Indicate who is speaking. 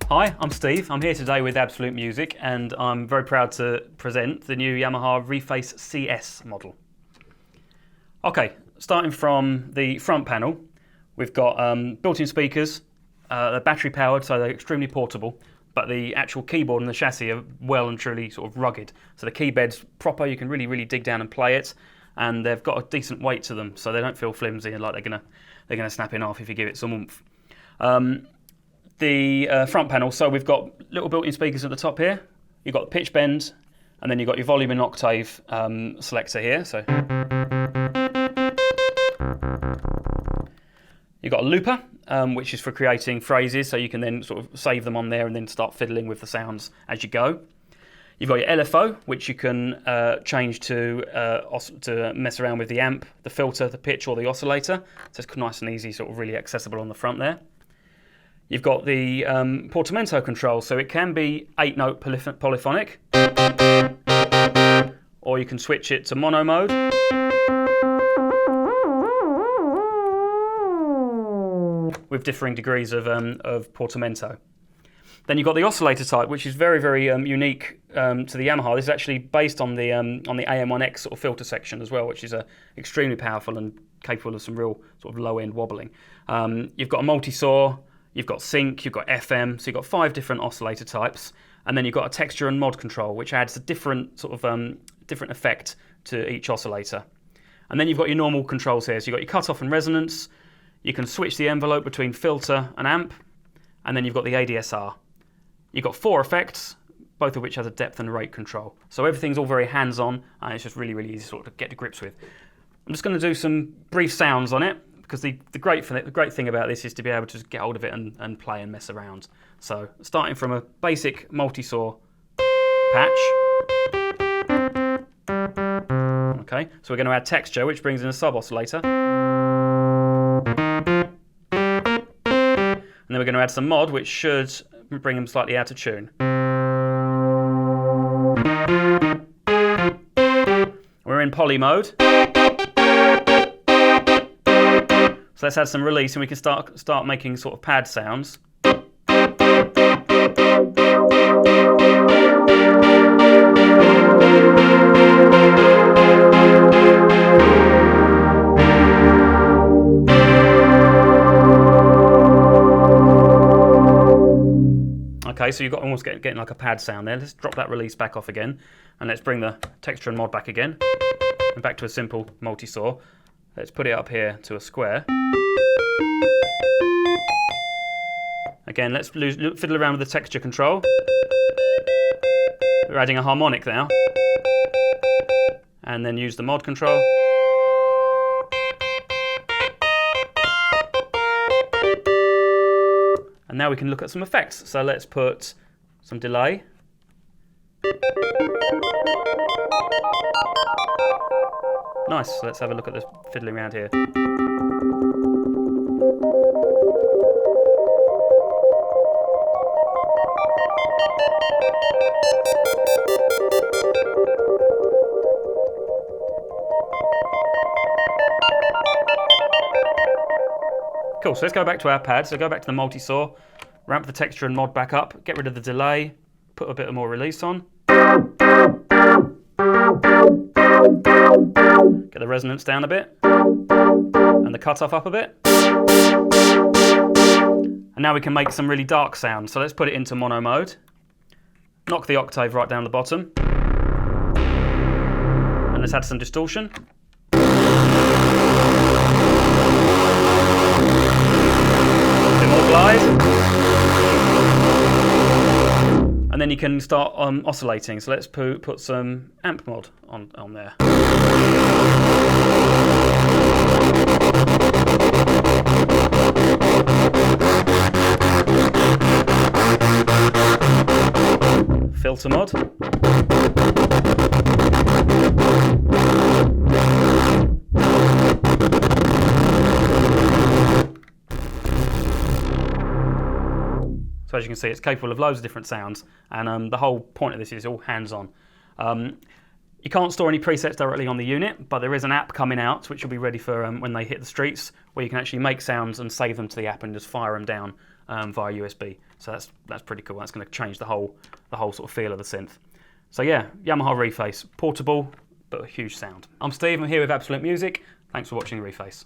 Speaker 1: Hi, I'm Steve. I'm here today with Absolute Music and I'm very proud to present the new YAMAHA ReFace CS model. Okay, starting from the front panel, we've got built-in speakers. They're battery powered, so they're extremely portable, but the actual keyboard and the chassis are well and truly sort of rugged. So the key bed's proper, you can really dig down and play it, and they've got a decent weight to them, so they don't feel flimsy and like they're gonna snap in half if you give it some oomph. The front panel, so we've got little built-in speakers at the top here. You've got the pitch bend, and then you've got your volume and octave selector here. So you've got a looper, which is for creating phrases, so you can then sort of save them on there and then start fiddling with the sounds as you go. You've got your LFO, which you can change to mess around with the amp, the filter, the pitch, or the oscillator. So it's nice and easy, sort of really accessible on the front there. You've got the Portamento control, so it can be 8-note polyphonic, or you can switch it to mono mode. With differing degrees of Portamento. Then you've got the oscillator type, which is very unique to the Yamaha. This is actually based on the AM1X sort of filter section as well, which is extremely powerful and capable of some real sort of low-end wobbling. You've got a multi-saw, you've got sync, you've got FM, so you've got 5 different oscillator types, and then you've got a texture and mod control, which adds a different sort of different effect to each oscillator. And then you've got your normal controls here. So you've got your cutoff and resonance. You can switch the envelope between filter and amp, and then you've got the ADSR. You've got 4 effects, both of which has a depth and rate control. So everything's all very hands-on, and it's just really easy sort of to get to grips with. I'm just going to do some brief sounds on it, because the great thing about this is to be able to just get hold of it and play and mess around. So starting from a basic multi-saw patch. Okay, so we're going to add texture, which brings in a sub-oscillator. And then we're going to add some mod, which should bring them slightly out of tune. We're in poly mode. So let's add some release and we can start making sort of pad sounds. Okay, so you've got almost getting like a pad sound there. Let's drop that release back off again, and let's bring the texture and mod back again, and back to a simple multi-saw. Let's put it up here to a square. Again, let's fiddle around with the texture control. We're adding a harmonic now, and then use the mod control. And now we can look at some effects. So let's put some delay. Nice, so let's have a look at this fiddling around here. Cool, so let's go back to our pad. So go back to the multi-saw, ramp the texture and mod back up, get rid of the delay, put a bit more release on. Get the resonance down a bit, and the cutoff up a bit. And now we can make some really dark sounds. So let's put it into mono mode. Knock the octave right down the bottom. And let's add some distortion. Glide. And then you can start oscillating. So let's put some amp mod on there. Filter mod. So as you can see, it's capable of loads of different sounds, and the whole point of this is all hands-on. You can't store any presets directly on the unit, but there is an app coming out which will be ready for when they hit the streets, where you can actually make sounds and save them to the app and just fire them down via USB. So that's pretty cool. That's going to change the whole sort of feel of the synth. So yeah, Yamaha ReFace, portable but a huge sound. I'm Steve. I'm here with Absolute Music. Thanks for watching ReFace.